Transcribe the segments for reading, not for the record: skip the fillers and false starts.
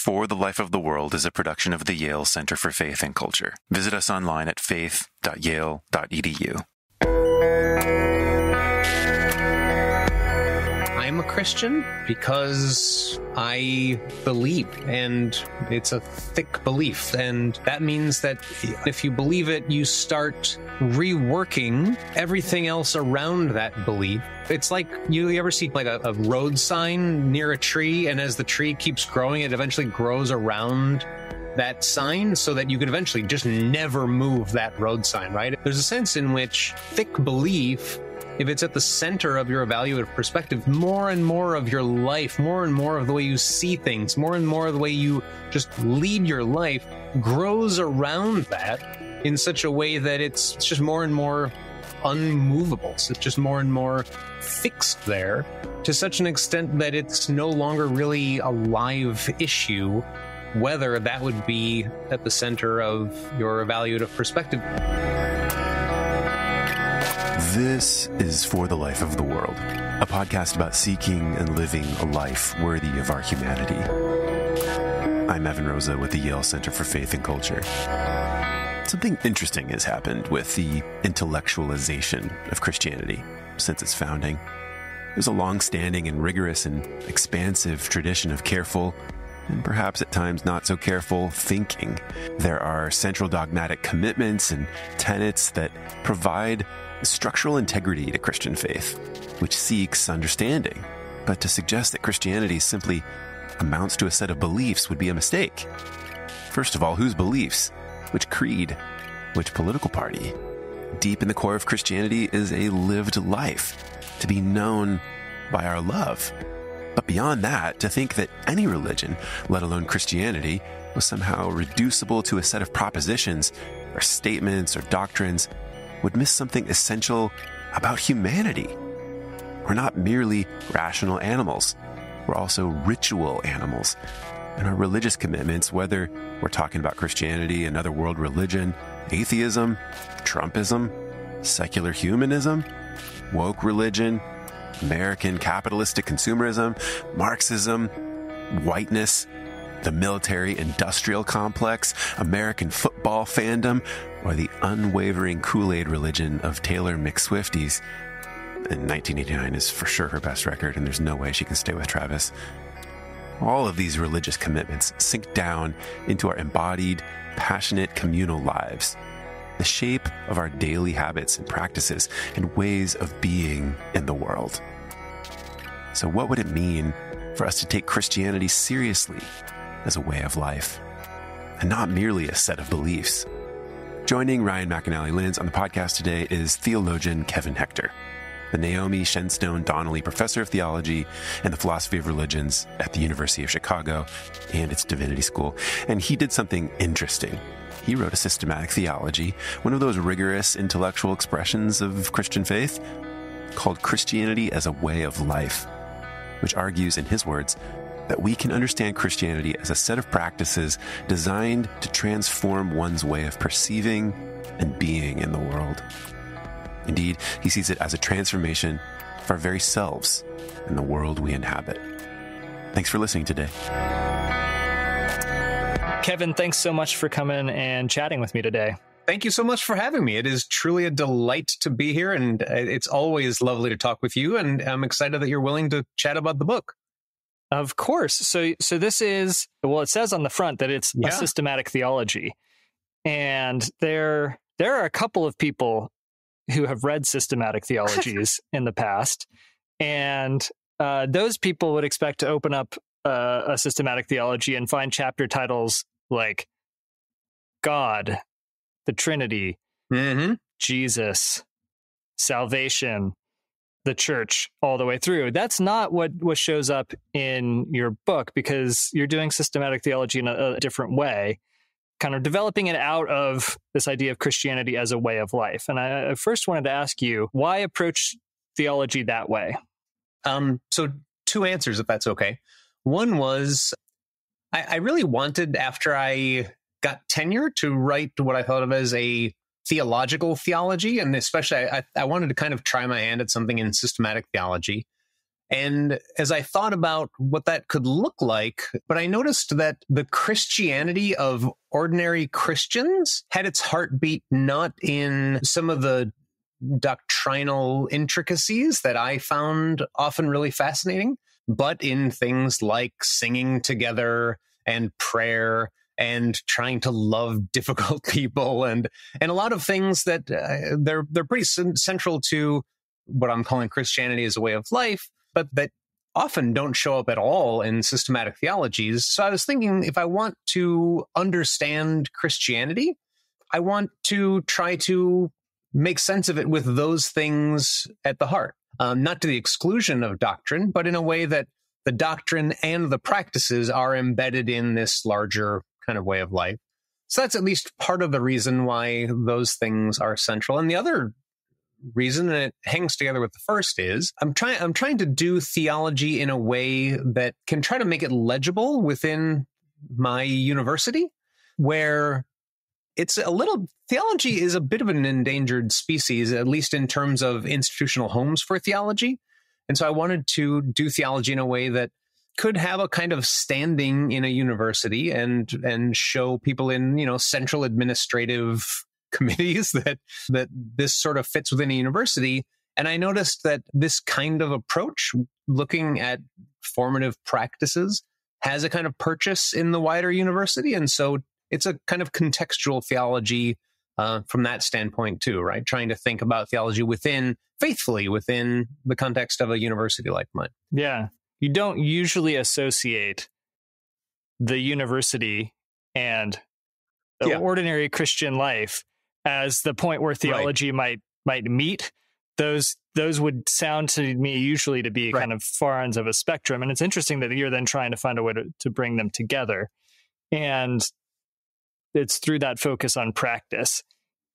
For the Life of the World is a production of the Yale Center for Faith and Culture. Visit us online at faith.yale.edu. I'm a Christian because I believe, and it's a thick belief. And that means that if you believe it, you start reworking everything else around that belief. It's like you ever see like a road sign near a tree, and as the tree keeps growing, it eventually grows around that sign so that you could eventually just never move that road sign, right? There's a sense in which thick belief, if it's at the center of your evaluative perspective, more and more of your life, more and more of the way you see things, more and more of the way you just lead your life grows around that in such a way that it's just more and more unmovable. So it's just more and more fixed there to such an extent that it's no longer really a live issue, whether that would be at the center of your evaluative perspective. This is For the Life of the World, a podcast about seeking and living a life worthy of our humanity. I'm Evan Rosa with the Yale Center for Faith and Culture. Something interesting has happened with the intellectualization of Christianity since its founding. There's a long-standing and rigorous and expansive tradition of careful, and perhaps at times not so careful, thinking. There are central dogmatic commitments and tenets that provide structural integrity to Christian faith, which seeks understanding. But to suggest that Christianity simply amounts to a set of beliefs would be a mistake. First of all, whose beliefs? Which creed? Which political party? Deep in the core of Christianity is a lived life, to be known by our love. But beyond that, to think that any religion, let alone Christianity, was somehow reducible to a set of propositions or statements or doctrines would miss something essential about humanity. We're not merely rational animals. We're also ritual animals. And our religious commitments, whether we're talking about Christianity, another world religion, atheism, Trumpism, secular humanism, woke religion, American capitalistic consumerism, Marxism, whiteness, the military-industrial complex, American football fandom, or the unwavering Kool-Aid religion of Taylor McSwifties. And 1989 is for sure her best record, and there's no way she can stay with Travis. All of these religious commitments sink down into our embodied, passionate communal lives, the shape of our daily habits and practices and ways of being in the world. So what would it mean for us to take Christianity seriously as a way of life, and not merely a set of beliefs? Joining Ryan McAnally-Linz on the podcast today is theologian Kevin Hector, the Naomi Shenstone Donnelly Professor of Theology and the Philosophy of Religions at the University of Chicago and its Divinity School. And he did something interesting. He wrote a systematic theology, one of those rigorous intellectual expressions of Christian faith, called Christianity as a Way of Life, which argues, in his words, that we can understand Christianity as a set of practices designed to transform one's way of perceiving and being in the world. Indeed, he sees it as a transformation of our very selves in the world we inhabit. Thanks for listening today. Kevin, thanks so much for coming and chatting with me today. Thank you so much for having me. It is truly a delight to be here, and it's always lovely to talk with you, and I'm excited that you're willing to chat about the book. Of course. So this is, well, it says on the front that it's a systematic theology. And there are a couple of people who have read systematic theologies in the past. And those people would expect to open up a systematic theology and find chapter titles like God, the Trinity, Jesus, salvation, the church, all the way through. That's not what shows up in your book, because you're doing systematic theology in a different way, kind of developing it out of this idea of Christianity as a way of life. And I first wanted to ask you, why approach theology that way? So two answers, if that's okay. One was, I really wanted, after I got tenure, to write what I thought of as a theological theology. And especially, I wanted to kind of try my hand at something in systematic theology. And as I thought about what that could look like, but I noticed that the Christianity of ordinary Christians had its heartbeat not in some of the doctrinal intricacies that I found often really fascinating, but in things like singing together and prayer and trying to love difficult people and a lot of things that they're pretty central to what I'm calling Christianity as a way of life, but that often don't show up at all in systematic theologies. So I was thinking, if I want to understand Christianity, I want to try to make sense of it with those things at the heart, not to the exclusion of doctrine, but in a way that the doctrine and the practices are embedded in this larger kind of way of life. So that's at least part of the reason why those things are central. And the other reason, and it hangs together with the first, is I'm trying to do theology in a way that can try to make it legible within my university, where theology is a bit of an endangered species, at least in terms of institutional homes for theology. And so I wanted to do theology in a way that could have a kind of standing in a university and show people in, central administrative committees that this sort of fits within a university. And I noticed that this kind of approach, looking at formative practices, has a kind of purchase in the wider university. And so it's a kind of contextual theology from that standpoint too, right? Trying to think about theology faithfully within the context of a university like mine. Yeah. You don't usually associate the university and the ordinary Christian life as the point where theology might meet. Those would sound to me usually to be kind of far ends of a spectrum. And it's interesting that you're then trying to find a way to bring them together. And it's through that focus on practice.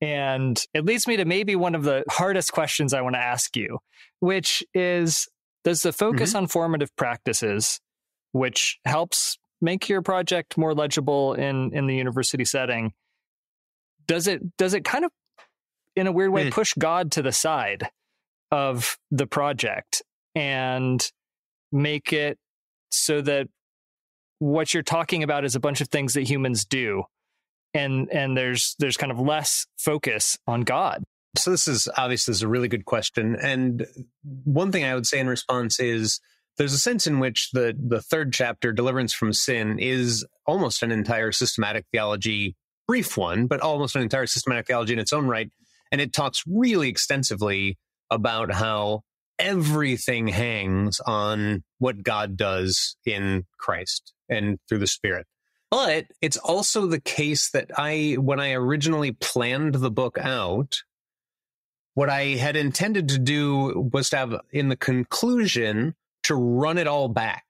And it leads me to maybe one of the hardest questions I want to ask you, which is, does the focus on formative practices, which helps make your project more legible in the university setting, does it kind of, in a weird way, push God to the side of the project and make it so that what you're talking about is a bunch of things that humans do, and there's kind of less focus on God? So this is a really good question. And one thing I would say in response is there's a sense in which the third chapter, Deliverance from Sin, is almost an entire systematic theology, brief one, but almost an entire systematic theology in its own right. And it talks really extensively about how everything hangs on what God does in Christ and through the Spirit. But it's also the case that when I originally planned the book out, what I had intended to do was to have, in the conclusion, to run it all back.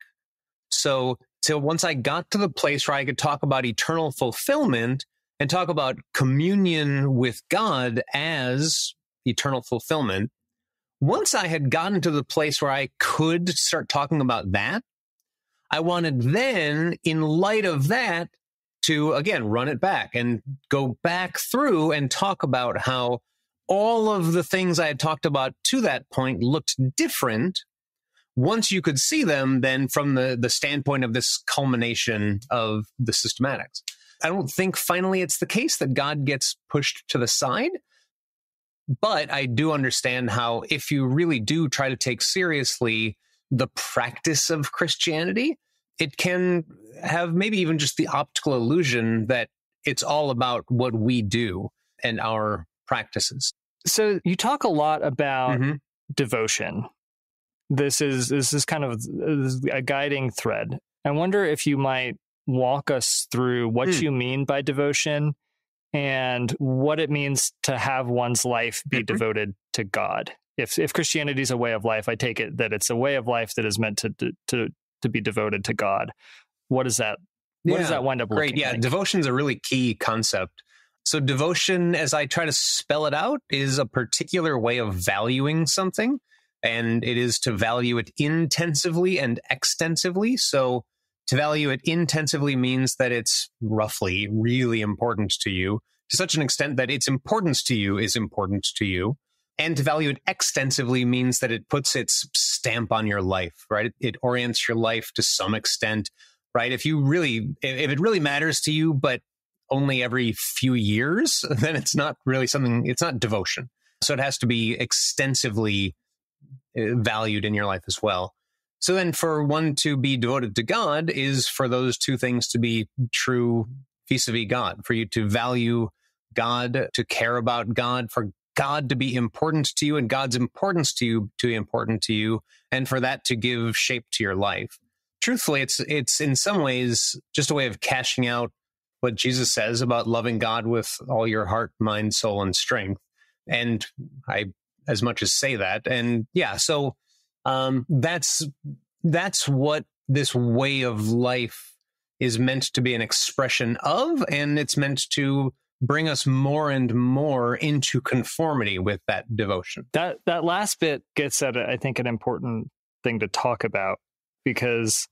So once I got to the place where I could talk about eternal fulfillment and talk about communion with God as eternal fulfillment, once I had gotten to the place where I could start talking about that, I wanted then, in light of that, to, again, run it back and go back through and talk about how all of the things I had talked about to that point looked different once you could see them then from the standpoint of this culmination of the systematics. I don't think finally it's the case that God gets pushed to the side, but I do understand how if you really do try to take seriously the practice of Christianity, it can have maybe even just the optical illusion that it's all about what we do and our practices. So you talk a lot about devotion. This is kind of a guiding thread. I wonder if you might walk us through what you mean by devotion and what it means to have one's life be devoted to God. If Christianity is a way of life, I take it that it's a way of life that is meant to be devoted to God. What does that wind up looking like? Devotion is a really key concept. So devotion, as I try to spell it out, is a particular way of valuing something, and it is to value it intensively and extensively. So to value it intensively means that it's roughly really important to you, to such an extent that its importance to you is important to you. And to value it extensively means that it puts its stamp on your life, right? It orients your life to some extent, right? If it really matters to you, but only every few years, then it's not really something, it's not devotion. So it has to be extensively valued in your life as well. So then for one to be devoted to God is for those two things to be true vis-a-vis God, for you to value God, to care about God, for God to be important to you and God's importance to you to be important to you, and for that to give shape to your life. Truthfully, it's in some ways just a way of cashing out what Jesus says about loving God with all your heart, mind, soul, and strength. And I as much as say that. And yeah, so that's what this way of life is meant to be an expression of, and it's meant to bring us more and more into conformity with that devotion. That last bit gets at, I think, an important thing to talk about, because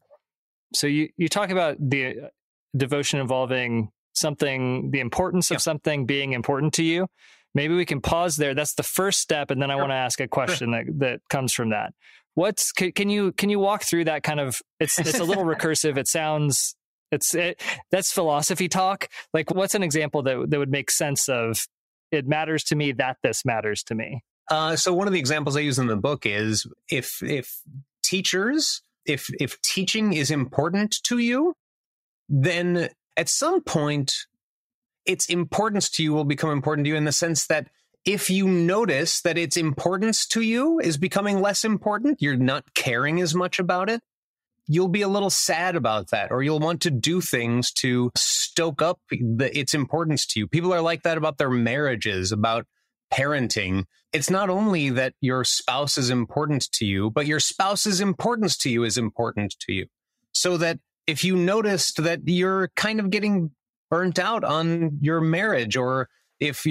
so you talk about the devotion involving something, the importance of something being important to you. Maybe we can pause there. That's the first step, and then I want to ask a question that comes from that. Can you walk through that kind of? It's a little recursive. It sounds that's philosophy talk. Like, what's an example that would make sense of it matters to me that this matters to me? So one of the examples I use in the book is if teaching is important to you, then at some point its importance to you will become important to you, in the sense that if you notice that its importance to you is becoming less important, you're not caring as much about it, you'll be a little sad about that, or you'll want to do things to stoke up its importance to you. People are like that about their marriages, about parenting. It's not only that your spouse is important to you, but your spouse's importance to you is important to you. So that if you noticed that you're kind of getting burnt out on your marriage, or if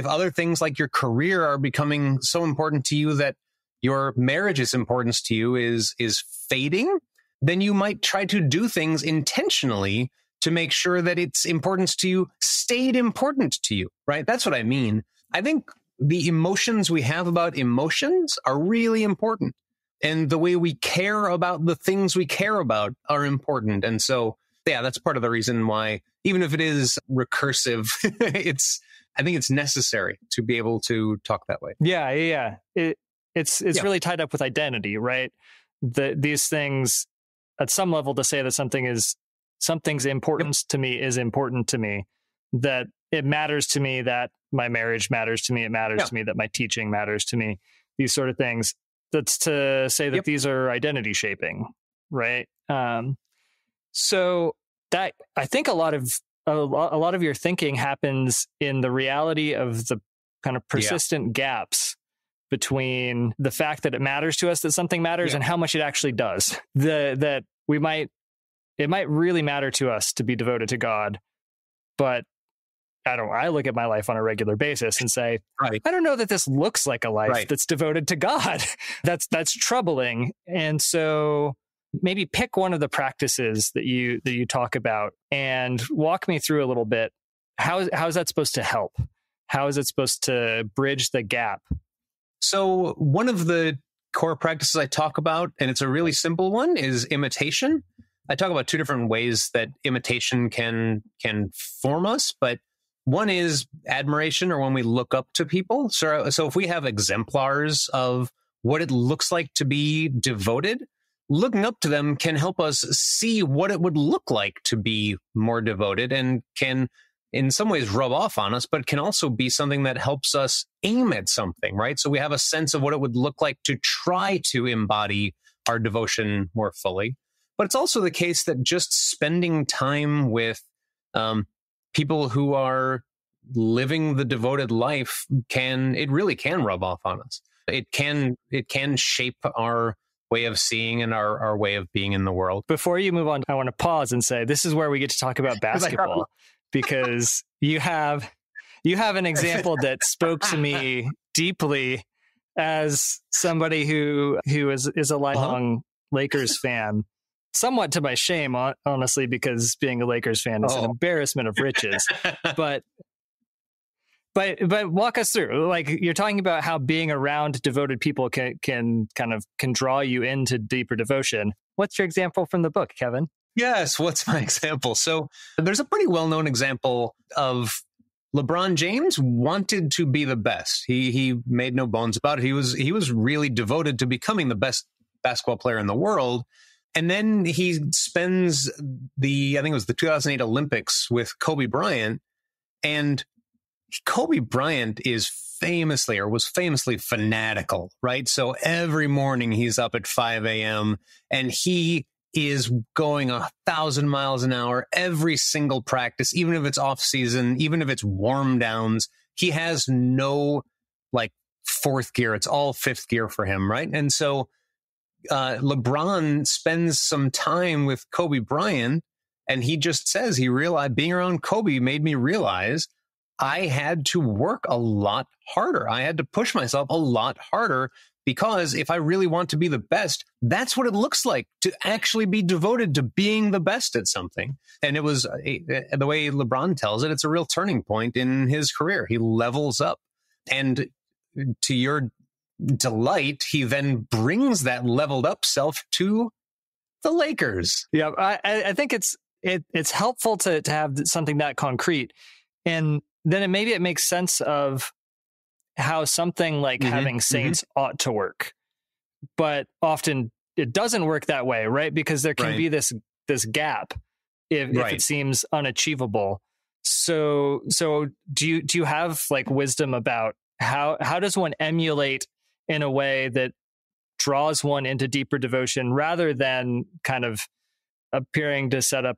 other things like your career are becoming so important to you that your marriage's importance to you is fading, then you might try to do things intentionally to make sure that its importance to you stayed important to you, right? That's what I mean. I think the emotions we have about emotions are really important. And the way we care about the things we care about are important. And so, yeah, that's part of the reason why, even if it is recursive, I think it's necessary to be able to talk that way. Yeah. It's really tied up with identity, right? These things, at some level, to say that something's importance to me is important to me, that it matters to me that my marriage matters to me, it matters to me that my teaching matters to me, these sort of things. That's to say that these are identity shaping, right? So that, I think a lot of your thinking happens in the reality of the kind of persistent gaps between the fact that it matters to us that something matters and how much it actually does. That it might really matter to us to be devoted to God, but I look at my life on a regular basis and say, I don't know that this looks like a life that's devoted to God. That's troubling. And so maybe pick one of the practices that you talk about and walk me through a little bit. How is that supposed to help? How is it supposed to bridge the gap? So one of the core practices I talk about, and it's a really simple one, is imitation. I talk about two different ways that imitation can form us, but one is admiration, or when we look up to people. So if we have exemplars of what it looks like to be devoted, looking up to them can help us see what it would look like to be more devoted, and can in some ways rub off on us, but can also be something that helps us aim at something, right? So we have a sense of what it would look like to try to embody our devotion more fully. But it's also the case that just spending time with people who are living the devoted life really can rub off on us. It can shape our way of seeing and our way of being in the world. Before you move on, I want to pause and say this is where we get to talk about basketball, because you have an example that spoke to me deeply as somebody who is a lifelong Lakers fan. Somewhat to my shame, honestly, because being a Lakers fan is an embarrassment of riches. But But walk us through, like, you're talking about how being around devoted people can draw you into deeper devotion. What's your example from the book, Kevin? Yes, what's my example? So there's a pretty well-known example of LeBron James wanted to be the best. He made no bones about it. He was really devoted to becoming the best basketball player in the world. And then he spends I think it was the 2008 Olympics with Kobe Bryant. And Kobe Bryant was famously fanatical, right? So every morning he's up at 5 a.m. and he is going 1,000 miles an hour every single practice, even if it's off season, even if it's warm downs. He has no like fourth gear. It's all fifth gear for him, right? And so LeBron spends some time with Kobe Bryant, and he just says he realized being around Kobe made me realize I had to work a lot harder. I had to push myself a lot harder, because if I really want to be the best, that's what it looks like to actually be devoted to being the best at something. And it was the way LeBron tells it, it's a real turning point in his career. He levels up, and to your delight, he then brings that leveled up self to the Lakers. Yeah, I think it's helpful to have something that concrete, and then maybe it makes sense of how something like having saints ought to work, but often it doesn't work that way, right? Because there can be this gap if it seems unachievable. So do you have like wisdom about how does one emulate in a way that draws one into deeper devotion rather than kind of appearing to set up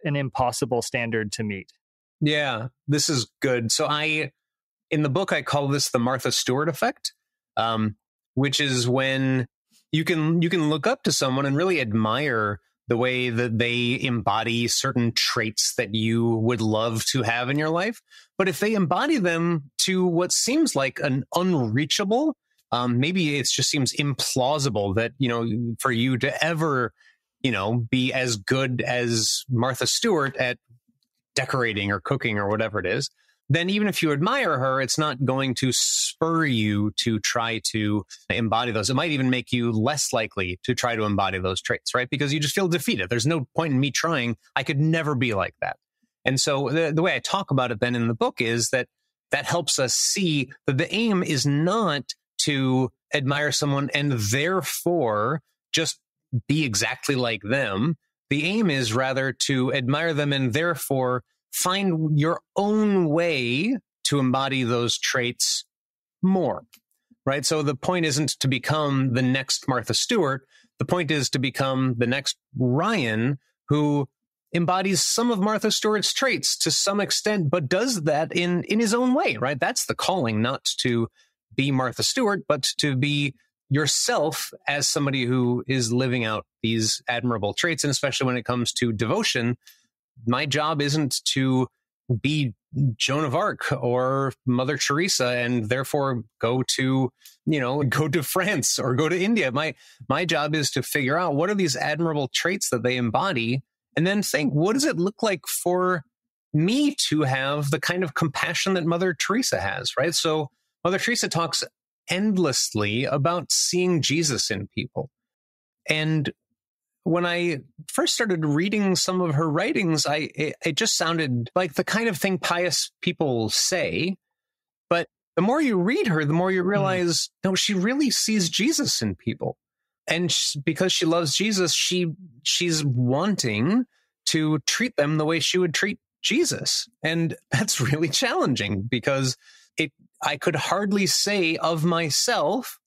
an impossible standard to meet? Yeah, this is good. So in the book, I call this the Martha Stewart effect, which is when you can look up to someone and really admire the way that they embody certain traits that you would love to have in your life. But if they embody them to what seems like an unreachable, maybe it just seems implausible that, for you to ever, be as good as Martha Stewart at decorating or cooking or whatever it is, then even if you admire her, it's not going to spur you to try to embody those. It might even make you less likely to try to embody those traits, right? Because you just feel defeated. There's no point in me trying. I could never be like that. And so the way I talk about it then in the book is that helps us see that the aim is not to admire someone and therefore just be exactly like them. The aim is rather to admire them and therefore find your own way to embody those traits more, right? So the point isn't to become the next Martha Stewart. The point is to become the next Ryan, who embodies some of Martha Stewart's traits to some extent, but does that in his own way, right? That's the calling, not to be Martha Stewart, but to be yourself as somebody who is living out these admirable traits. And especially when it comes to devotion, my job isn't to be Joan of Arc or Mother Teresa and therefore go to France or go to India. My job is to figure out what are these admirable traits that they embody, and then think, what does it look like for me to have the kind of compassion that Mother Teresa has, right? So Mother Teresa talks endlessly about seeing Jesus in people. And when I first started reading some of her writings, it just sounded like the kind of thing pious people say. But the more you read her, the more you realize, no, she really sees Jesus in people. And because she loves Jesus, she's wanting to treat them the way she would treat Jesus. And that's really challenging because I could hardly say of myself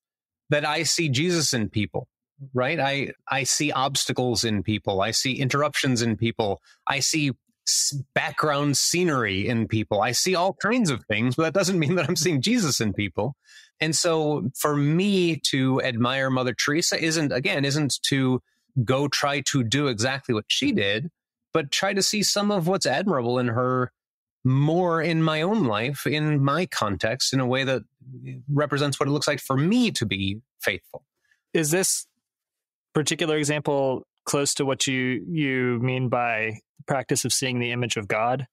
that I see Jesus in people, right? I see obstacles in people. I see interruptions in people. I see background scenery in people. I see all kinds of things, but that doesn't mean that I'm seeing Jesus in people. And so for me to admire Mother Teresa isn't to go try to do exactly what she did, but try to see some of what's admirable in her more in my own life, in my context, in a way that represents what it looks like for me to be faithful. Is this particular example close to what you mean by the practice of seeing the image of God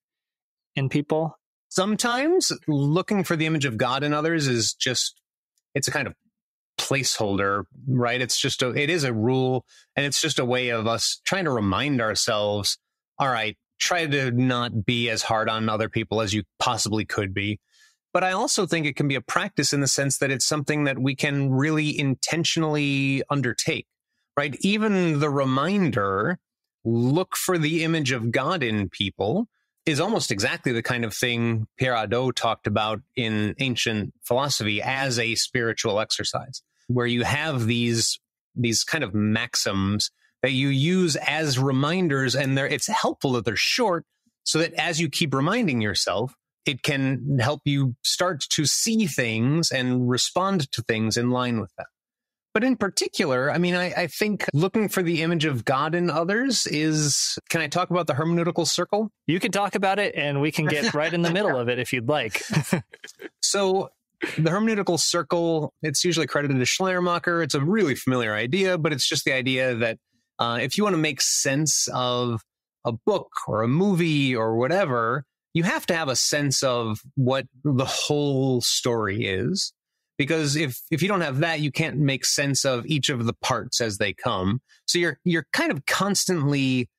in people? Sometimes looking for the image of God in others is just, it's a kind of placeholder, right? It is a rule, and it's just a way of us trying to remind ourselves, all right, try to not be as hard on other people as you possibly could be. But I also think it can be a practice in the sense that it's something that we can really intentionally undertake, right? Even the reminder, look for the image of God in people, is almost exactly the kind of thing Pierre Hadot talked about in ancient philosophy as a spiritual exercise, where you have these kind of maxims that you use as reminders, and it's helpful that they're short so that as you keep reminding yourself, it can help you start to see things and respond to things in line with that. But in particular, I mean, I think looking for the image of God in others is, can I talk about the hermeneutical circle? You can talk about it, and we can get right in the middle of it if you'd like. So the hermeneutical circle, it's usually credited to Schleiermacher. It's a really familiar idea, but it's just the idea that if you want to make sense of a book or a movie or whatever, you have to have a sense of what the whole story is. Because if you don't have that, you can't make sense of each of the parts as they come. So you're kind of constantly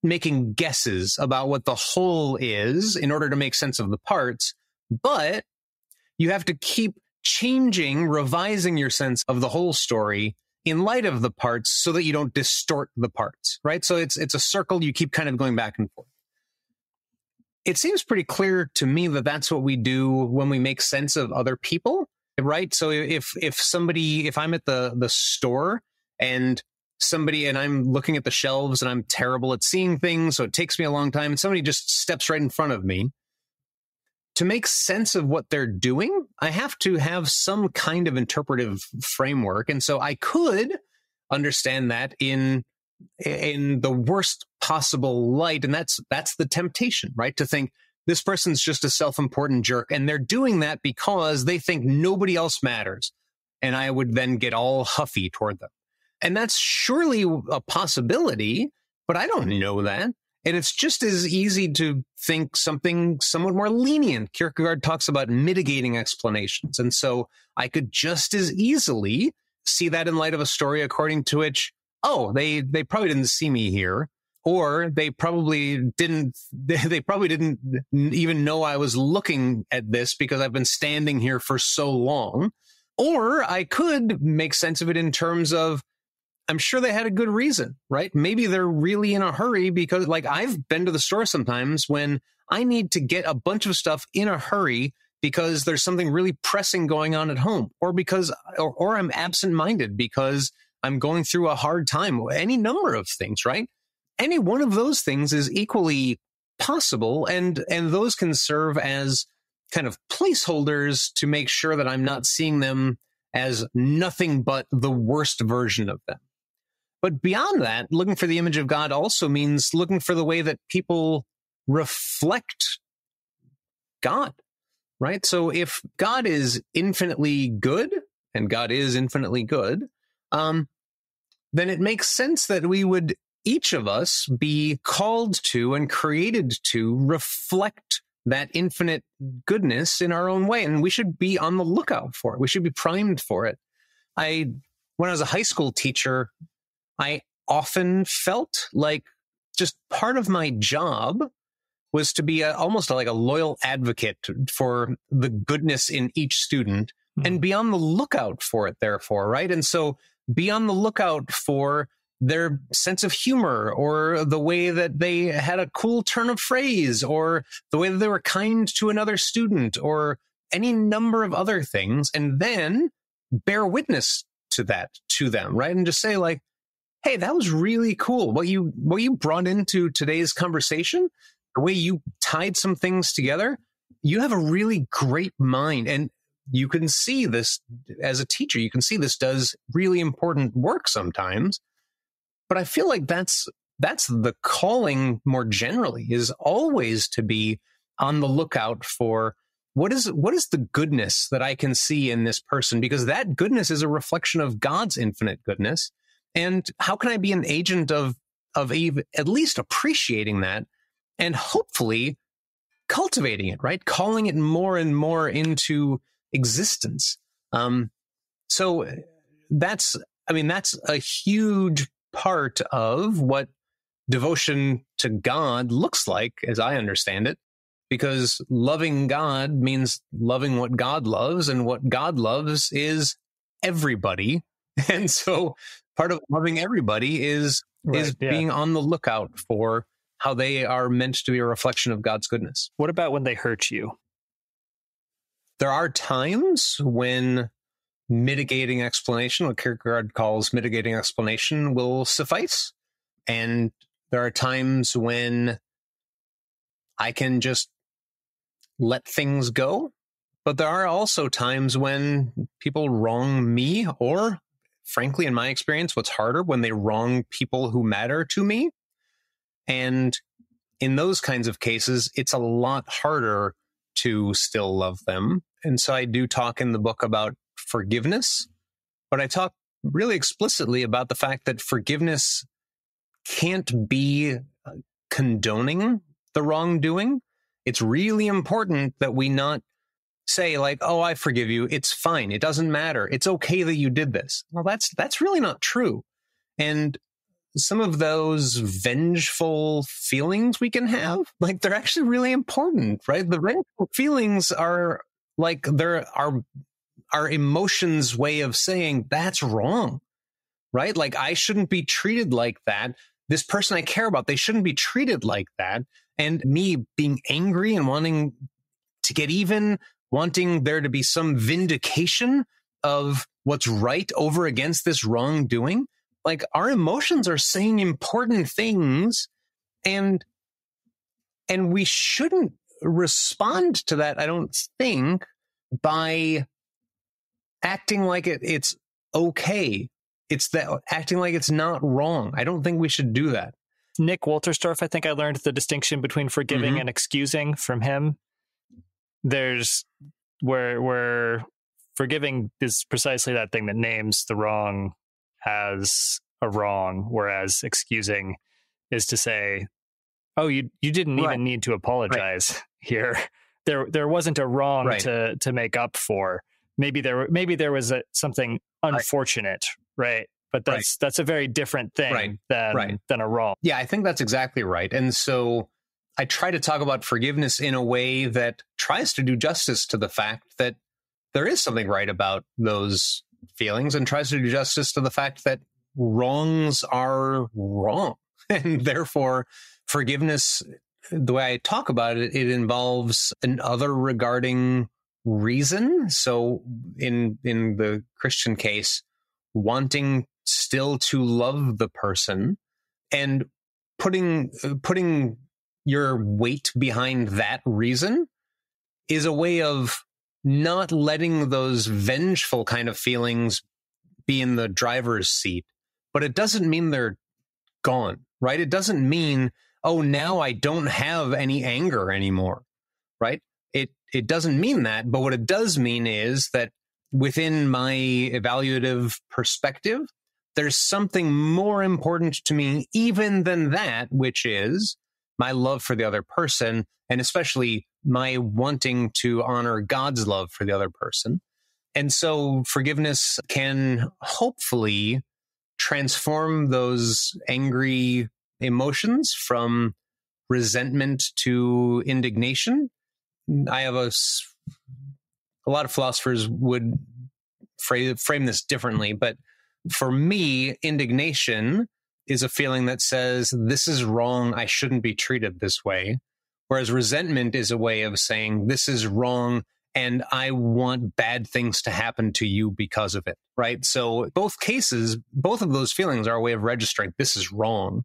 making guesses about what the whole is in order to make sense of the parts. But you have to keep changing, revising your sense of the whole story in light of the parts so that you don't distort the parts, right? So it's a circle. You keep kind of going back and forth. It seems pretty clear to me that that's what we do when we make sense of other people. Right. So if I'm at the store and I'm looking at the shelves and I'm terrible at seeing things, so it takes me a long time, and somebody just steps right in front of me, to make sense of what they're doing, I have to have some kind of interpretive framework. And so I could understand that in the worst possible light. And that's the temptation, right? To think, this person's just a self-important jerk, and they're doing that because they think nobody else matters. And I would then get all huffy toward them. And that's surely a possibility, but I don't know that. And it's just as easy to think something somewhat more lenient. Kierkegaard talks about mitigating explanations. And so I could just as easily see that in light of a story according to which, oh, they probably didn't see me here. Or they probably didn't even know I was looking at this because I've been standing here for so long. Or I could make sense of it in terms of, I'm sure they had a good reason, right? Maybe they're really in a hurry because, like, I've been to the store sometimes when I need to get a bunch of stuff in a hurry because there's something really pressing going on at home, or or I'm absent-minded because I'm going through a hard time. Any number of things, right? Any one of those things is equally possible, and those can serve as kind of placeholders to make sure that I'm not seeing them as nothing but the worst version of them. But beyond that, looking for the image of God also means looking for the way that people reflect God, right? So if God is infinitely good, and God is infinitely good, then it makes sense that we would, each of us, be called to and created to reflect that infinite goodness in our own way. And we should be on the lookout for it. We should be primed for it. When I was a high school teacher, I often felt like just part of my job was to be almost like a loyal advocate for the goodness in each student and be on the lookout for it, therefore, right? And so be on the lookout for their sense of humor, or the way that they had a cool turn of phrase, or the way that they were kind to another student, or any number of other things, and then bear witness to that to them, right? And just say, like, hey, that was really cool. What you brought into today's conversation, the way you tied some things together, you have a really great mind. And you can see this as a teacher. You can see this does really important work sometimes. But I feel like that's the calling more generally, is always to be on the lookout for what is the goodness that I can see in this person, because that goodness is a reflection of God's infinite goodness. And how can I be an agent of at least appreciating that, and hopefully cultivating it, right? Calling it more and more into existence. So that's a huge part of what devotion to God looks like, as I understand it, because loving God means loving what God loves, and what God loves is everybody. And so part of loving everybody is being on the lookout for how they are meant to be a reflection of God's goodness. What about when they hurt you? There are times when mitigating explanation, what Kierkegaard calls mitigating explanation, will suffice. And there are times when I can just let things go. But there are also times when people wrong me, or frankly, in my experience, what's harder, when they wrong people who matter to me. And in those kinds of cases, it's a lot harder to still love them. And so I do talk in the book about forgiveness, but I talk really explicitly about the fact that forgiveness can't be condoning the wrongdoing. It's really important that we not say like, oh, I forgive you. It's fine. It doesn't matter. It's okay that you did this. Well, that's really not true. And some of those vengeful feelings we can have, like, they're actually really important, right? The vengeful feelings are like, they're our emotions' way of saying that's wrong, right? Like, I shouldn't be treated like that. This person I care about, they shouldn't be treated like that. And me being angry and wanting to get even, wanting there to be some vindication of what's right over against this wrongdoing. Like, our emotions are saying important things, and we shouldn't respond to that, I don't think, by acting like it's okay. It's that acting like it's not wrong. I don't think we should do that. Nick Wolterstorff, I think I learned the distinction between forgiving and excusing from him. There's where forgiving is precisely that thing that names the wrong as a wrong, whereas excusing is to say, oh, you didn't even need to apologize here. There wasn't a wrong to make up for. Maybe there was something unfortunate, right? But that's a very different thing than a wrong. Yeah, I think that's exactly right. And so I try to talk about forgiveness in a way that tries to do justice to the fact that there is something right about those feelings, and tries to do justice to the fact that wrongs are wrong. And therefore, forgiveness, the way I talk about it, it involves an other regarding reason. So in the Christian case, wanting still to love the person and putting your weight behind that reason is a way of not letting those vengeful kind of feelings be in the driver's seat. But it doesn't mean they're gone, right? It doesn't mean, oh, now I don't have any anger anymore, right? It doesn't mean that. But what it does mean is that within my evaluative perspective, there's something more important to me even than that, which is my love for the other person, and especially my wanting to honor God's love for the other person. And so forgiveness can hopefully transform those angry emotions from resentment to indignation. I have a lot of philosophers would frame this differently, but for me, indignation is a feeling that says, this is wrong, I shouldn't be treated this way. Whereas resentment is a way of saying, this is wrong, and I want bad things to happen to you because of it, right? So both cases, both of those feelings are a way of registering this is wrong,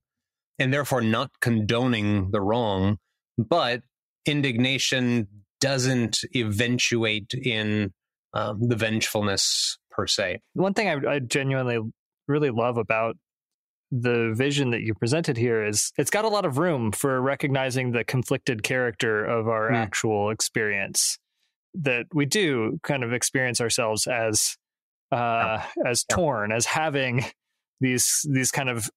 and therefore not condoning the wrong. But indignation doesn't eventuate in the vengefulness per se. One thing I genuinely really love about the vision that you presented here is it's got a lot of room for recognizing the conflicted character of our actual experience, that we do kind of experience ourselves as torn, as having these kind of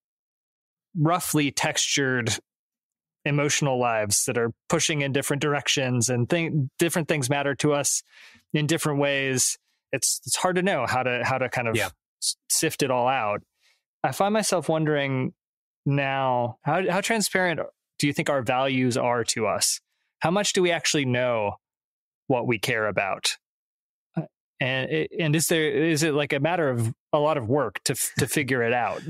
roughly textured emotional lives that are pushing in different directions, and different things matter to us in different ways. It's hard to know how to kind of sift it all out. I find myself wondering now, how transparent do you think our values are to us? How much do we actually know what we care about? And is it like a matter of a lot of work to figure it out?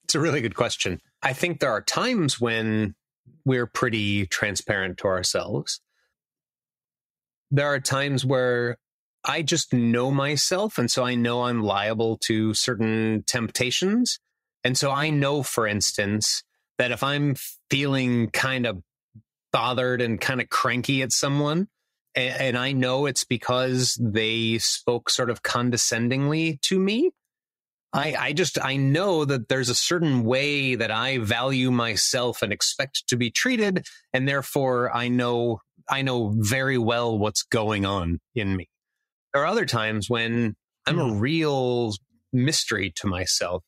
It's a really good question. I think there are times when we're pretty transparent to ourselves. There are times where I just know myself, and so I know I'm liable to certain temptations. And so I know, for instance, that if I'm feeling kind of bothered and kind of cranky at someone, and I know it's because they spoke sort of condescendingly to me, I know that there's a certain way that I value myself and expect to be treated, and therefore I know very well what's going on in me. There are other times when I'm a real mystery to myself,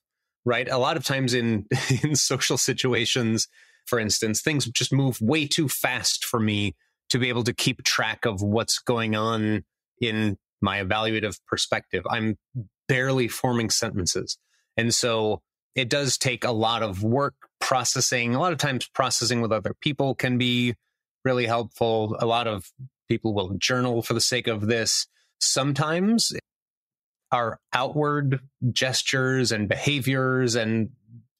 right? A lot of times in social situations, for instance, things just move way too fast for me to be able to keep track of what's going on in my evaluative perspective. I'm barely forming sentences. And so it does take a lot of work processing. A lot of times processing with other people can be really helpful. A lot of people will journal for the sake of this. Sometimes our outward gestures and behaviors and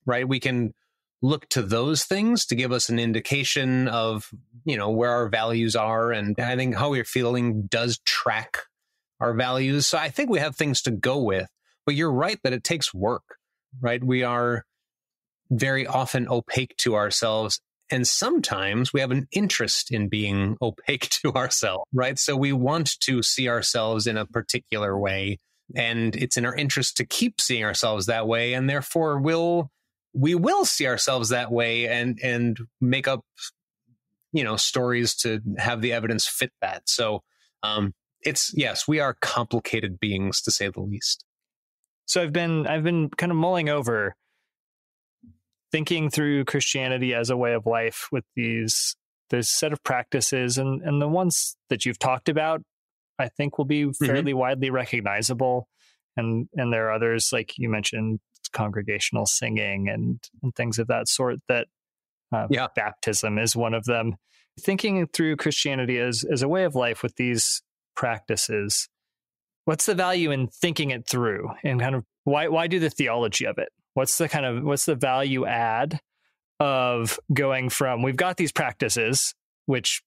right, we can look to those things to give us an indication of, where our values are. And I think how we're feeling does track our values. So I think we have things to go with, but you're right that it takes work, right? We are very often opaque to ourselves. And sometimes we have an interest in being opaque to ourselves, right? So we want to see ourselves in a particular way, and it's in our interest to keep seeing ourselves that way. And therefore we will see ourselves that way and make up, stories to have the evidence fit that. So, yes, we are complicated beings, to say the least. So I've been kind of mulling over thinking through Christianity as a way of life with this set of practices, and the ones that you've talked about, I think will be fairly widely recognizable. And there are others, like you mentioned, congregational singing and things of that sort, that baptism is one of them. Thinking through Christianity as a way of life with these practices, what's the value in thinking it through, and kind of why do the theology of it? What's the value add of going from, we've got these practices, which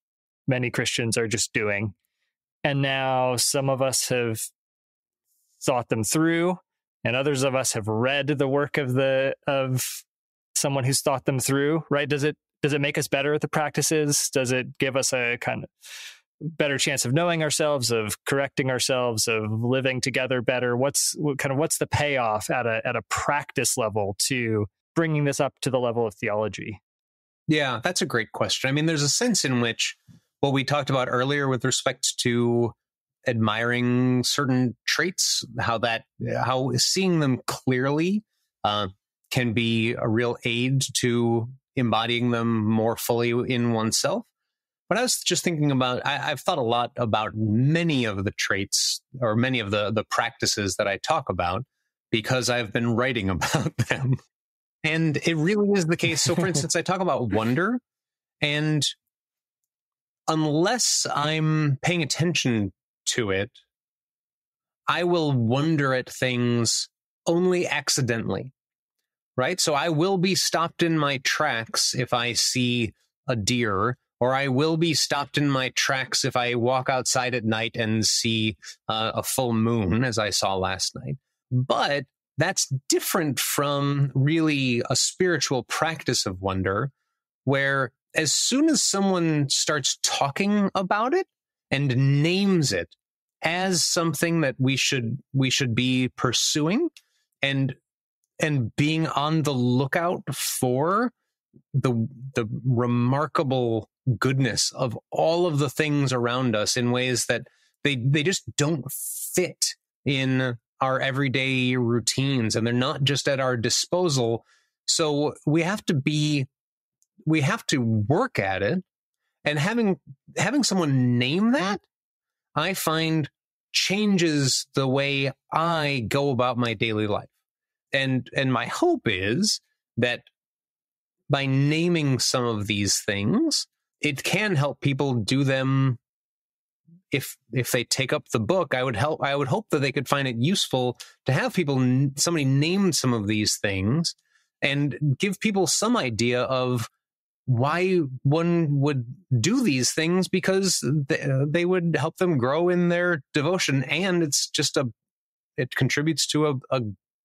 many Christians are just doing, and now some of us have thought them through, and others of us have read the work of someone who's thought them through, right? Does it make us better at the practices? Does it give us a kind of better chance of knowing ourselves, of correcting ourselves, of living together better? What's the payoff at a practice level to bringing this up to the level of theology? Yeah, that's a great question. I mean, there's a sense in which what we talked about earlier with respect to admiring certain traits, how seeing them clearly can be a real aid to embodying them more fully in oneself. But I was just thinking about, I've thought a lot about many of the traits or many of the practices that I talk about because I've been writing about them. And it really is the case. So for instance, I talk about wonder, and unless I'm paying attention to it, I will wonder at things only accidentally, right? So I will be stopped in my tracks if I see a deer, or I will be stopped in my tracks if I walk outside at night and see a full moon, as I saw last night. But that's different from really a spiritual practice of wonder, where as soon as someone starts talking about it and names it as something that we should be pursuing and being on the lookout for the remarkable goodness of all of the things around us in ways that they just don't fit in our everyday routines, and they're not just at our disposal. So we have to be we have to work at it. And having someone name that, I find changes the way I go about my daily life. And my hope is that by naming some of these things, it can help people do them. If they take up the book, I would hope that they could find it useful to have somebody name some of these things and give people some idea of why one would do these things, because they would help them grow in their devotion. And it's just it contributes to a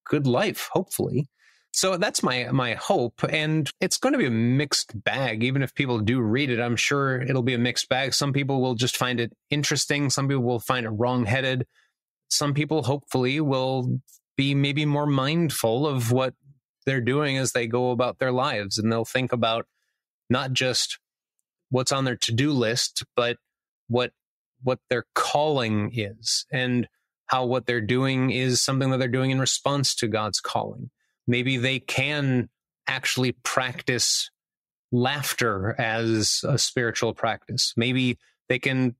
good life, hopefully. So that's my hope. And it's going to be a mixed bag. Even if people do read it, I'm sure it'll be a mixed bag. Some people will just find it interesting. Some people will find it wrong-headed. Some people, hopefully, will be maybe more mindful of what they're doing as they go about their lives. And they'll think about not just what's on their to-do list, but what their calling is, and how what they're doing is something that they're doing in response to God's calling. Maybe they can actually practice laughter as a spiritual practice. Maybe they can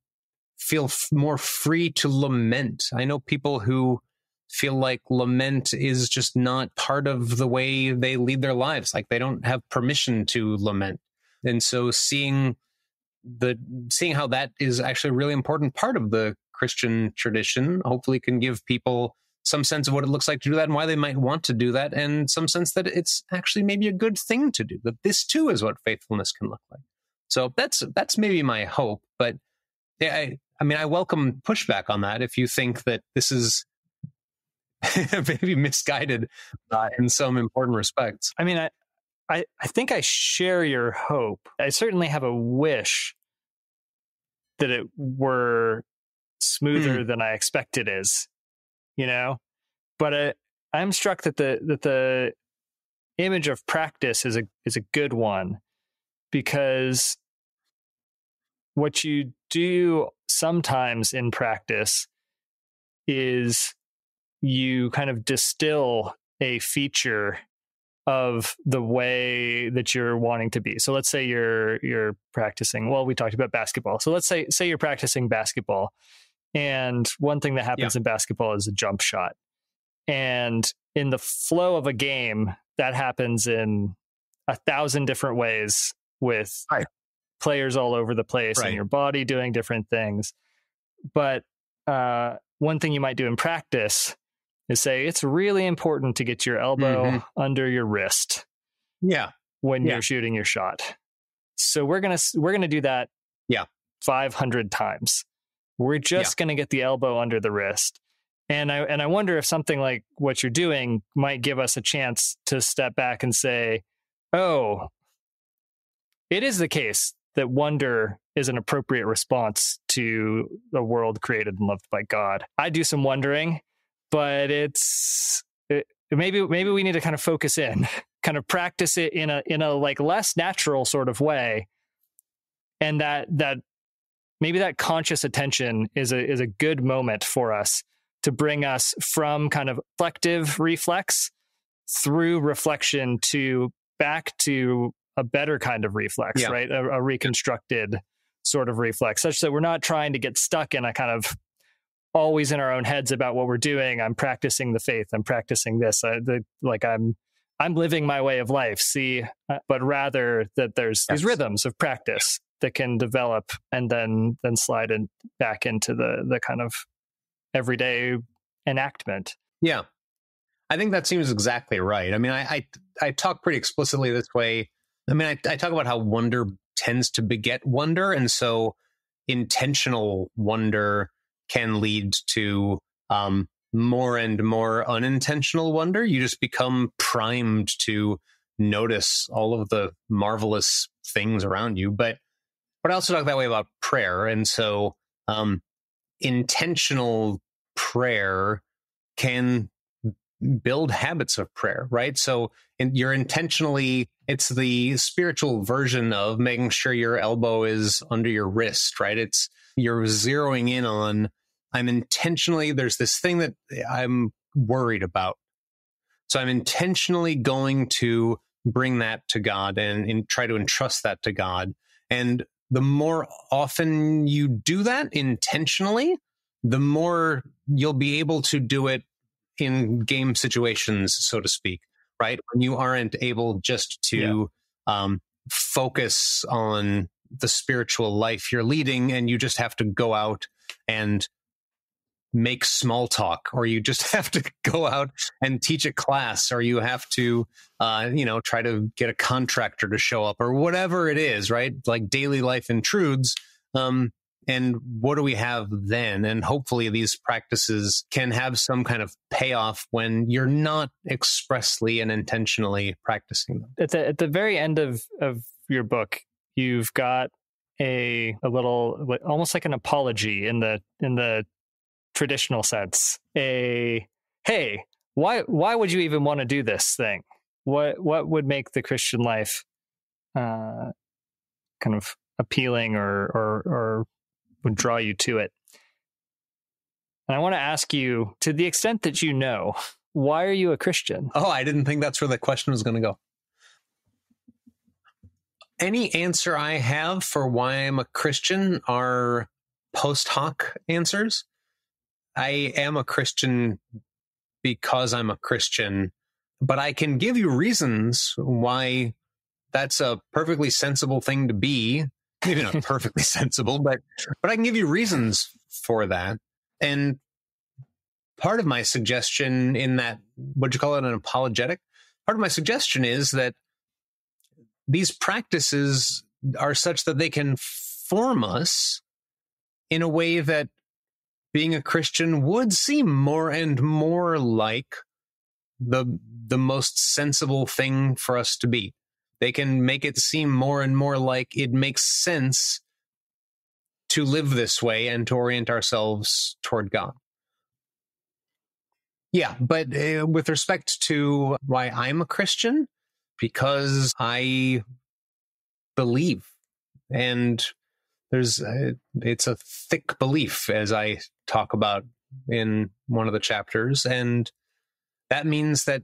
feel more free to lament. I know people who feel like lament is just not part of the way they lead their lives. Like they don't have permission to lament. And so seeing how that is actually a really important part of the Christian tradition, hopefully can give people some sense of what it looks like to do that and why they might want to do that, and some sense that it's actually maybe a good thing to do, that this too is what faithfulness can look like. So that's maybe my hope. But yeah, I mean, I welcome pushback on that if you think that this is maybe misguided in some important respects. I mean, I think I share your hope. I certainly have a wish that it were smoother than I expect it is, but I'm struck that the image of practice is a good one, because what you do sometimes in practice is you kind of distill a feature of the way that you're wanting to be. So let's say you're practicing, well, we talked about basketball. So let's say you're practicing basketball, and one thing that happens in basketball is a jump shot. And in the flow of a game, that happens in 1,000 different ways with players all over the place and your body doing different things. But one thing you might do in practice is say it's really important to get your elbow under your wrist when you're shooting your shot. So we're gonna do that 500 times. We're just gonna get the elbow under the wrist. And I wonder if something like what you're doing might give us a chance to step back and say, oh, it is the case that wonder is an appropriate response to a world created and loved by God. I do some wondering, but maybe we need to kind of focus in, kind of practice it in a like less natural sort of way, and that maybe that conscious attention is a good moment for us to bring us from kind of reflective reflex through reflection to back to a better kind of reflex, right? A reconstructed sort of reflex, such that we're not trying to get stuck in a kind of always in our own heads about what we're doing. I'm practicing the faith. I'm practicing this. I'm living my way of life. But rather that there's these rhythms of practice that can develop and then slide back into the kind of everyday enactment. Yeah, I think that seems exactly right. I mean, I talk pretty explicitly this way. I mean, I talk about how wonder tends to beget wonder, and so intentional wonder can lead to more and more unintentional wonder. You just become primed to notice all of the marvelous things around you. But I also talk that way about prayer, and so intentional prayer can build habits of prayer, right? So it's the spiritual version of making sure your elbow is under your wrist, right? You're zeroing in on, there's this thing that I'm worried about. So I'm intentionally going to bring that to God and try to entrust that to God. And the more often you do that intentionally, the more you'll be able to do it in game situations, so to speak, right? When you aren't able just to focus on the spiritual life you're leading, and you just have to go out and make small talk, or you just have to go out and teach a class, or you have to, try to get a contractor to show up, or whatever it is, right? Like daily life intrudes. And what do we have then? And hopefully these practices can have some kind of payoff when you're not expressly and intentionally practicing them. At the very end of your book, you've got a little, almost like an apology in the traditional sense. Hey, why would you even want to do this thing? What would make the Christian life kind of appealing or would draw you to it? And I want to ask you, to the extent that you know, why are you a Christian? Oh, I didn't think that's where the question was going to go. Any answer I have for why I'm a Christian are post hoc answers. I am a Christian because I'm a Christian, but I can give you reasons why that's a perfectly sensible thing to be. Maybe not perfectly sensible, but I can give you reasons for that. And part of my suggestion in that, what'd you call it, an apologetic? Part of my suggestion is that these practices are such that they can form us in a way that being a Christian would seem more and more like the most sensible thing for us to be. They can make it seem more and more like it makes sense to live this way and to orient ourselves toward God. Yeah, but with respect to why I'm a Christian, because I believe, and it's a thick belief, as I talk about in one of the chapters, and that means that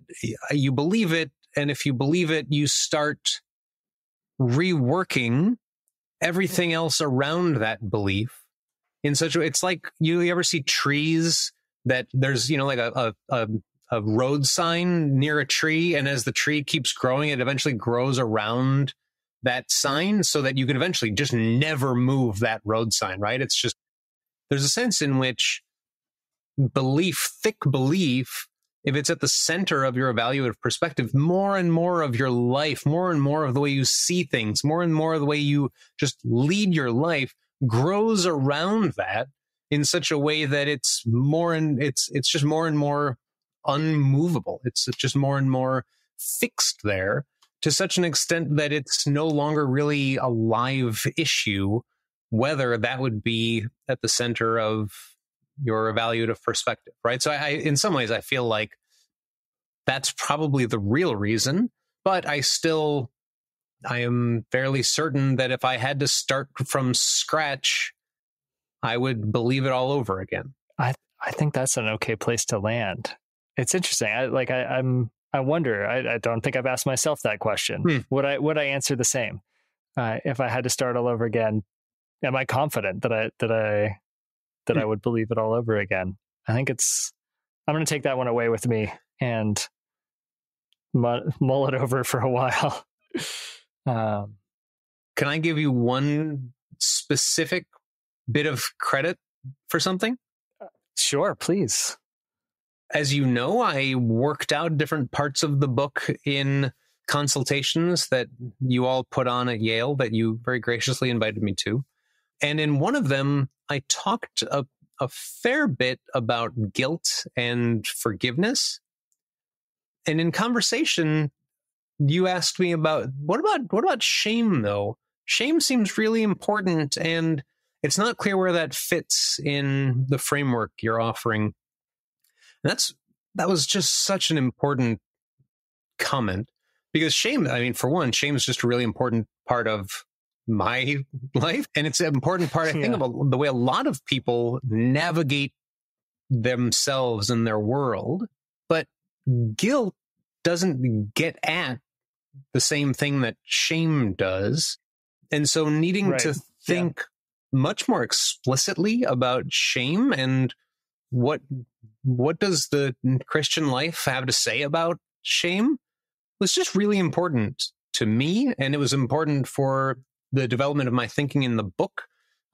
you believe it, and if you believe it, you start reworking everything else around that belief in such a way. It's like, you ever see trees that there's, like a road sign near a tree, and as the tree keeps growing, it eventually grows around that sign so that you can eventually just never move that road sign, right? It's just, there's a sense in which thick belief, if it's at the center of your evaluative perspective, more and more of your life, more and more of the way you see things, more and more of the way you just lead your life grows around that in such a way that it's just more and more unmovable. It's just more and more fixed there, to such an extent that it's no longer really a live issue, whether that would be at the center of your evaluative perspective, right? So in some ways, I feel like that's probably the real reason, but I am fairly certain that if I had to start from scratch, I would believe it all over again. I think that's an okay place to land. It's interesting. I wonder. I don't think I've asked myself that question. Would I answer the same if I had to start all over again? Am I confident that I would believe it all over again? I think I'm going to take that one away with me and mull it over for a while. Can I give you one specific bit of credit for something? Sure, please. As you know, I worked out different parts of the book in consultations that you all put on at Yale that you very graciously invited me to. And in one of them, I talked a fair bit about guilt and forgiveness. And in conversation, you asked me about, what about shame, though? Shame seems really important, and it's not clear where that fits in the framework you're offering. And that was just such an important comment, because shame, for one, shame is just a really important part of my life. And it's an important part, I think, of the way a lot of people navigate themselves and their world. But guilt doesn't get at the same thing that shame does. And so needing to think much more explicitly about shame and what does the Christian life have to say about shame was just really important to me. And it was important for the development of my thinking in the book.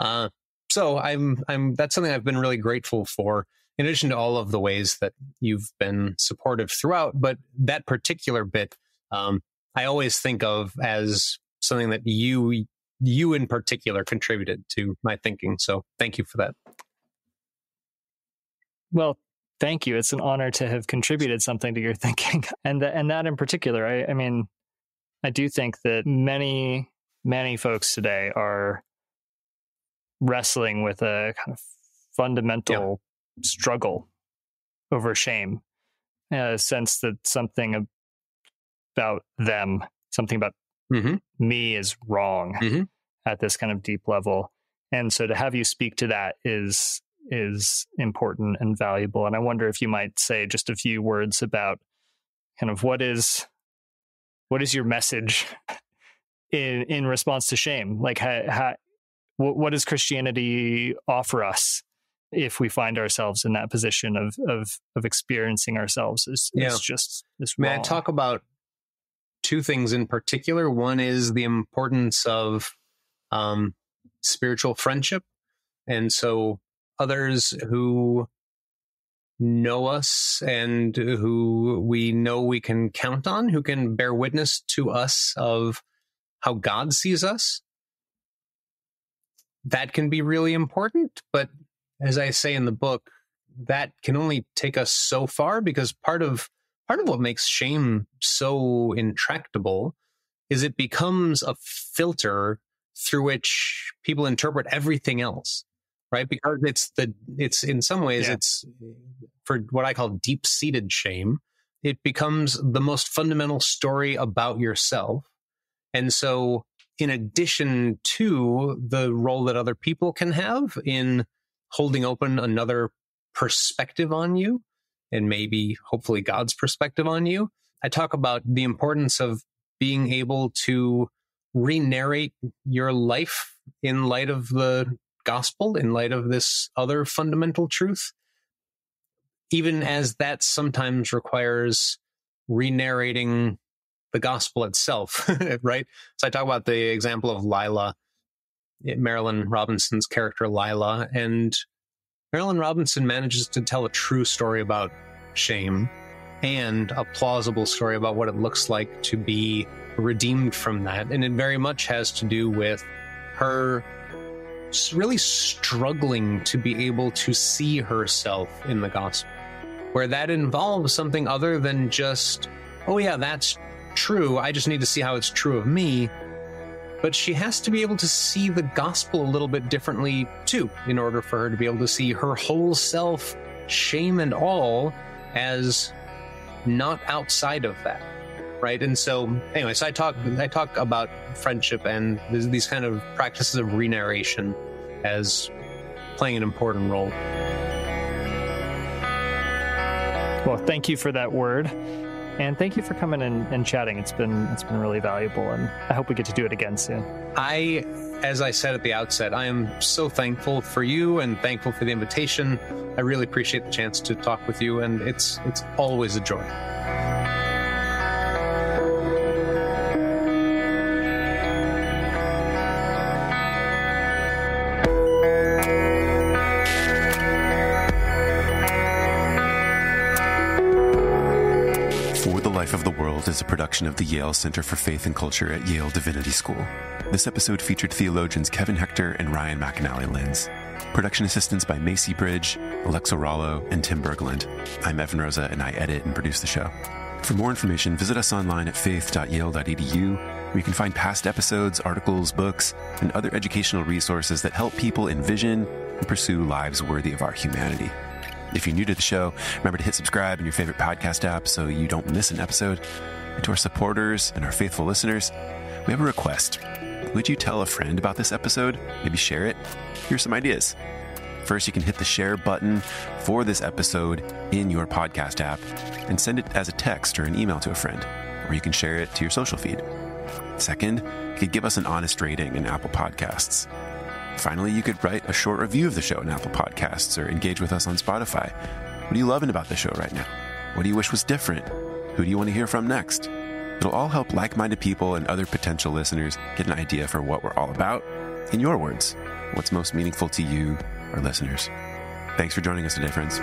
So that's something I've been really grateful for, in addition to all of the ways that you've been supportive throughout. But that particular bit, I always think of as something that you in particular contributed to my thinking. So thank you for that. Well, thank you. It's an honor to have contributed something to your thinking. And that in particular, I mean, I do think that many, many folks today are wrestling with a kind of fundamental struggle over shame, a sense that something about them, something about me is wrong at this kind of deep level. And so to have you speak to that is important and valuable. And I wonder if you might say just a few words about kind of what is your message in response to shame? Like, what does Christianity offer us if we find ourselves in that position of experiencing ourselves as just this wrong? May I talk about two things in particular? One is the importance of spiritual friendship. And so others who know us and who we know we can count on, who can bear witness to us of how God sees us, that can be really important. But as I say in the book, that can only take us so far, because part of what makes shame so intractable is it becomes a filter through which people interpret everything else, right? Because it's in some ways, it's for what I call deep-seated shame. It becomes the most fundamental story about yourself. And so in addition to the role that other people can have in holding open another perspective on you, and maybe hopefully God's perspective on you, I talk about the importance of being able to re-narrate your life in light of the gospel, in light of this other fundamental truth, even as that sometimes requires re-narrating the gospel itself, right? So I talk about the example of Lila, Marilyn Robinson's character Lila, and Marilyn Robinson manages to tell a true story about shame and a plausible story about what it looks like to be redeemed from that. And it very much has to do with her really struggling to be able to see herself in the gospel, where that involves something other than just, oh yeah, that's true, I just need to see how it's true of me. But she has to be able to see the gospel a little bit differently too, in order for her to be able to see her whole self, shame and all, as not outside of that, right? And so anyway, so I talk about friendship and these kind of practices of re-narration as playing an important role. Well, thank you for that word. And thank you for coming and chatting. It's been really valuable, and I hope we get to do it again soon. As I said at the outset, I am so thankful for you and thankful for the invitation. I really appreciate the chance to talk with you, and it's always a joy. Life of the World is a production of the Yale Center for Faith and Culture at Yale Divinity School. This episode featured theologians Kevin Hector and Ryan McAnally-Lenz. Production assistance by Macy Bridge, Alexa Rollo, and Tim Berglund. I'm Evan Rosa, and I edit and produce the show. For more information, visit us online at faith.yale.edu, where you can find past episodes, articles, books, and other educational resources that help people envision and pursue lives worthy of our humanity. If you're new to the show, remember to hit subscribe in your favorite podcast app so you don't miss an episode. And to our supporters and our faithful listeners, we have a request. Would you tell a friend about this episode? Maybe share it? Here's some ideas. First, you can hit the share button for this episode in your podcast app and send it as a text or an email to a friend. or you can share it to your social feed. Second, you could give us an honest rating in Apple Podcasts. Finally, you could write a short review of the show in Apple Podcasts or engage with us on Spotify. What are you loving about the show right now? What do you wish was different? Who do you want to hear from next? It'll all help like-minded people and other potential listeners get an idea for what we're all about. In your words, what's most meaningful to you, our listeners. Thanks for joining us today, friends.